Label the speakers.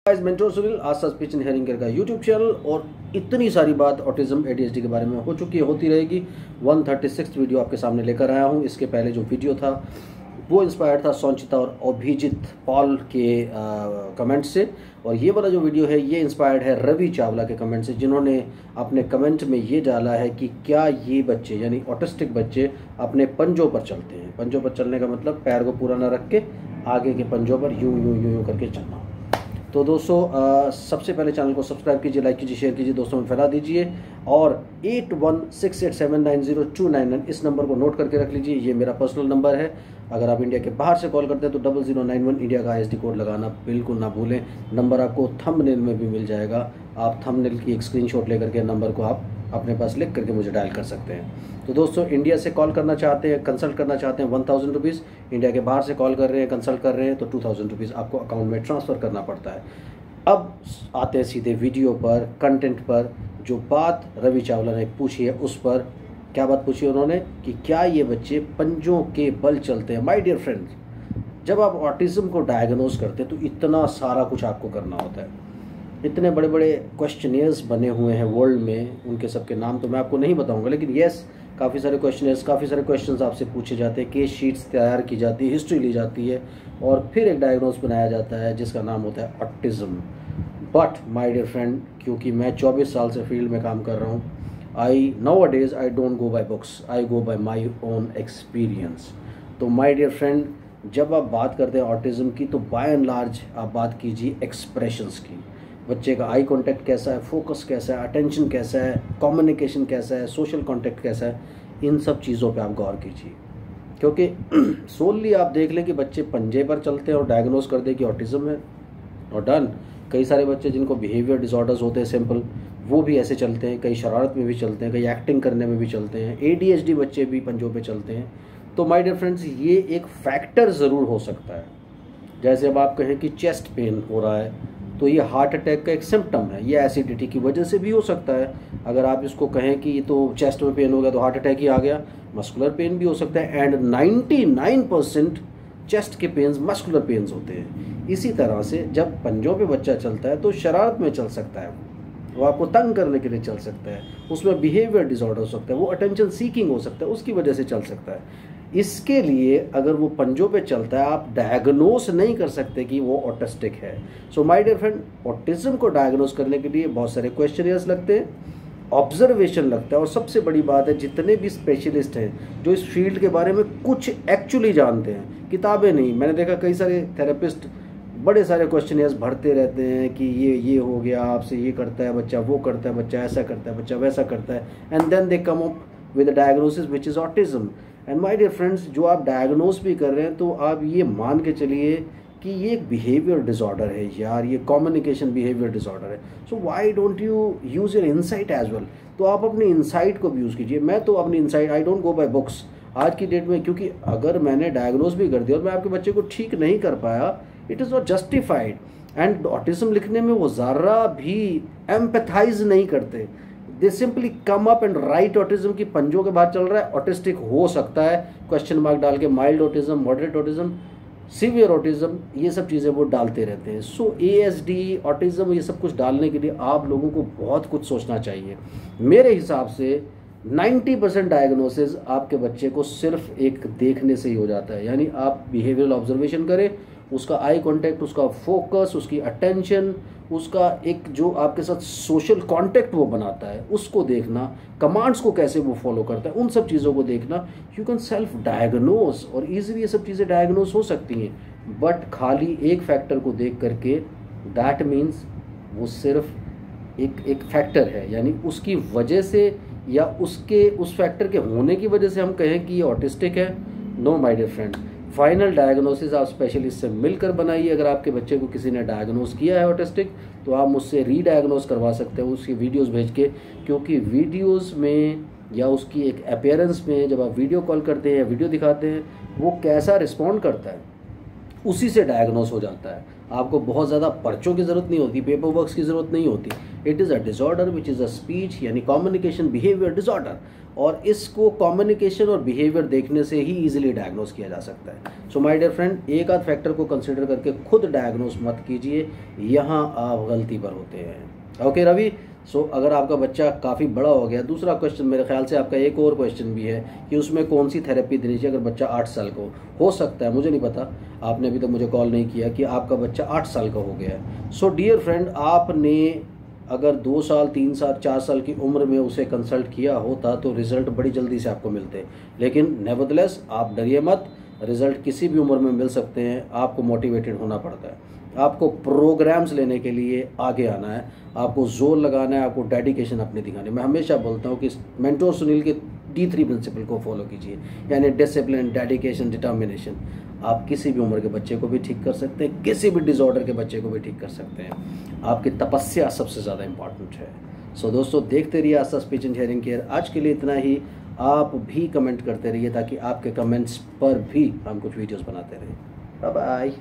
Speaker 1: Guys, mentor Sunil, Aastha speech and hearing care का YouTube channel. और इतनी सारी बात ऑटिज्म एडीएचडी के बारे में हो चुकी है, होती रहेगी। 136 वीडियो आपके सामने लेकर आया हूँ। इसके पहले जो वीडियो था वो इंस्पायर्ड था संचिता और अभिजीत पॉल के कमेंट से, और ये वाला जो वीडियो है ये इंस्पायर्ड है रवि चावला के कमेंट से, जिन्होंने अपने कमेंट में ये डाला है कि क्या ये बच्चे यानी ऑटिस्टिक बच्चे अपने पंजों पर चलते हैं। पंजों पर चलने का मतलब पैर को पूरा ना रख के आगे के पंजों पर यूं यूं यूं यूं करके चलना। तो दोस्तों सबसे पहले चैनल को सब्सक्राइब कीजिए, लाइक कीजिए, शेयर कीजिए, दोस्तों में फैला दीजिए। और 8168790299 इस नंबर को नोट करके रख लीजिए, ये मेरा पर्सनल नंबर है। अगर आप इंडिया के बाहर से कॉल करते हैं तो 0091 इंडिया का ISD कोड लगाना बिल्कुल ना भूलें। नंबर आपको थंबनेल में भी मिल जाएगा। आप थंबनेल की एक स्क्रीनशॉट लेकर के नंबर को आप अपने पास लिख करके मुझे डायल कर सकते हैं। तो दोस्तों, इंडिया से कॉल करना चाहते हैं, कंसल्ट करना चाहते हैं 1000 रुपीज़। इंडिया के बाहर से कॉल कर रहे हैं, कंसल्ट कर रहे हैं तो 2000 रुपीज़ आपको अकाउंट में ट्रांसफ़र करना पड़ता है। अब आते हैं सीधे वीडियो पर, कंटेंट पर। जो बात रवि चावला ने पूछी है उस पर, क्या बात पूछी है उन्होंने कि क्या ये बच्चे पंजों के बल चलते हैं। माय डियर फ्रेंड्स, जब आप ऑटिज्म को डायग्नोज करते हैं तो इतना सारा कुछ आपको करना होता है। इतने बड़े बड़े क्वेश्चनियर्स बने हुए हैं वर्ल्ड में, उनके सबके नाम तो मैं आपको नहीं बताऊंगा, लेकिन येस, काफ़ी सारे क्वेश्चनियर्स, काफ़ी सारे क्वेश्चंस आपसे पूछे जाते हैं, केस शीट्स तैयार की जाती है, हिस्ट्री ली जाती है, और फिर एक डायग्नोज बनाया जाता है जिसका नाम होता है autism. But my dear friend, क्योंकि मैं 24 साल से फील्ड में काम कर रहा हूँ, nowadays I don't go by books, I go by my own experience। तो माय डियर फ्रेंड, जब आप बात करते हैं ऑटिज्म की तो बाय एंड लार्ज आप बात कीजिए एक्सप्रेशंस की। बच्चे का आई कांटेक्ट कैसा है, फोकस कैसा है, अटेंशन कैसा है, कम्युनिकेशन कैसा है, सोशल कांटेक्ट कैसा है, इन सब चीज़ों पे आप गौर कीजिए। क्योंकि सोलली आप देख लें कि बच्चे पंजे पर चलते हैं और डायग्नोज कर दे कि ऑटिज्म है और डन। कई सारे बच्चे जिनको बिहेवियर डिसऑर्डर्स होते हैं सिंपल, वो भी ऐसे चलते हैं, कई शरारत में भी चलते हैं, कई एक्टिंग करने में भी चलते हैं। ADHD बच्चे भी पंजों पे चलते हैं। तो माय डियर फ्रेंड्स, ये एक फैक्टर ज़रूर हो सकता है। जैसे अब आप कहें कि चेस्ट पेन हो रहा है तो ये हार्ट अटैक का एक सिम्टम है, ये एसिडिटी की वजह से भी हो सकता है। अगर आप इसको कहें कि ये तो चेस्ट में पेन हो गया तो हार्ट अटैक ही आ गया, मस्कुलर पेन भी हो सकता है। एंड 99% चेस्ट के पेन्स मस्कुलर पेन्स होते हैं। इसी तरह से जब पंजों पे बच्चा चलता है तो शरारत में चल सकता है, वो आपको तंग करने के लिए चल सकता है, उसमें बिहेवियर डिसऑर्डर हो सकता है, वो अटेंशन सीकिंग हो सकता है, उसकी वजह से चल सकता है। इसके लिए अगर वो पंजों पे चलता है, आप डायग्नोस नहीं कर सकते कि वो ऑटिस्टिक है। So my dear friend, autism को डायग्नोस करने के लिए बहुत सारे क्वेश्चनियर्स लगते हैं, ऑब्जर्वेशन लगता है, और सबसे बड़ी बात है जितने भी स्पेशलिस्ट हैं जो इस फील्ड के बारे में कुछ एक्चुअली जानते हैं, किताबें नहीं। मैंने देखा कई सारे थेरेपिस्ट बड़े सारे क्वेश्चनियर्स भरते रहते हैं कि ये हो गया, आपसे ये करता है बच्चा, वो करता है बच्चा, ऐसा करता है बच्चा, वैसा करता है, and then they come up with the diagnosis which is autism. And my dear friends, जो आप डायग्नोस भी कर रहे हैं तो आप ये मान के चलिए कि ये एक बिहेवियर डिसऑर्डर है यार, ये कम्युनिकेशन बिहेवियर डिसऑर्डर है। So why don't you use your insight as well. तो आप अपनी इनसाइट को भी यूज़ कीजिए। मैं तो अपनी insight, I don't go by books आज की डेट में, क्योंकि अगर मैंने डायग्नोस भी कर दिया और मैं आपके बच्चे को ठीक नहीं कर पाया, it is not justified. And autism लिखने में वो ज़रा भी एम्पैथाइज नहीं करते। दे simply come up and right autism की पंजों के बाद चल रहा है, ऑटिस्टिक हो सकता है, क्वेश्चन मार्क डाल के mild autism, moderate autism, severe autism, ये सब चीज़ें वो डालते रहते हैं। सो ASD, ऑटिज्म, ये सब कुछ डालने के लिए आप लोगों को बहुत कुछ सोचना चाहिए। मेरे हिसाब से 90% डायग्नोसिस आपके बच्चे को सिर्फ एक देखने से ही हो जाता है। यानी आप बिहेवियरल ऑब्जर्वेशन करें, उसका आई कांटेक्ट, उसका फोकस, उसकी अटेंशन, उसका एक जो आपके साथ सोशल कांटेक्ट वो बनाता है उसको देखना, कमांड्स को कैसे वो फॉलो करता है, उन सब चीज़ों को देखना। यू कैन सेल्फ डायग्नोस, और ईजिली ये सब चीज़ें डायग्नोस हो सकती हैं। बट खाली एक फैक्टर को देख करके दैट मीन्स वो सिर्फ एक फैक्टर है, यानी उसकी वजह से या उसके उस फैक्टर के होने की वजह से हम कहें कि ये ऑटिस्टिक है। No my dear friend, final diagnosis आप स्पेशलिस्ट से मिलकर बनाइए। अगर आपके बच्चे को किसी ने डायग्नोस किया है ऑटिस्टिक तो आप मुझसे रीडायग्नोस करवा सकते हैं उसकी वीडियोस भेज के, क्योंकि वीडियोस में या उसकी एक अपीयरेंस में जब आप वीडियो कॉल करते हैं या वीडियो दिखाते हैं वो कैसा रिस्पॉन्ड करता है उसी से डायग्नोस हो जाता है। आपको बहुत ज़्यादा पर्चों की ज़रूरत नहीं होती, पेपर वर्क्स की ज़रूरत नहीं होती। It is a disorder which is a speech यानी कम्युनिकेशन बिहेवियर डिसऑर्डर, और इसको कम्युनिकेशन और बिहेवियर देखने से ही इजीली डायग्नोस किया जा सकता है। सो माय डियर फ्रेंड, एक आध फैक्टर को कंसिडर करके खुद डायग्नोस मत कीजिए, यहाँ आप गलती पर होते हैं। ओके रवि, सो अगर आपका बच्चा काफ़ी बड़ा हो गया, दूसरा क्वेश्चन मेरे ख्याल से आपका एक और क्वेश्चन भी है कि उसमें कौन सी थेरेपी देनी चाहिए अगर बच्चा 8 साल का हो सकता है, मुझे नहीं पता, आपने अभी तक मुझे कॉल नहीं किया कि आपका बच्चा 8 साल का हो गया है। सो डियर फ्रेंड, आपने अगर 2 साल 3 साल 4 साल की उम्र में उसे कंसल्ट किया होता तो रिज़ल्ट बड़ी जल्दी से आपको मिलते, लेकिन नेवरदलेस आप डरिए मत, रिज़ल्ट किसी भी उम्र में मिल सकते हैं। आपको मोटिवेटेड होना पड़ता है, आपको प्रोग्राम्स लेने के लिए आगे आना है, आपको जोर लगाना है, आपको डेडिकेशन अपने दिखाने। मैं हमेशा बोलता हूँ कि मेंटोर सुनील के D3 प्रिंसिपल को फॉलो कीजिए, यानी डिसिप्लिन, डेडिकेशन, डिटर्मिनेशन। आप किसी भी उम्र के बच्चे को भी ठीक कर सकते हैं, किसी भी डिसऑर्डर के बच्चे को भी ठीक कर सकते हैं। आपकी तपस्या सबसे ज़्यादा इंपॉर्टेंट है। सो दोस्तों, देखते रहिए आस्था स्पीच एंड हियरिंग केयर। आज के लिए इतना ही। आप भी कमेंट करते रहिए ताकि आपके कमेंट्स पर भी हम कुछ वीडियोस बनाते रहें। Bye bye.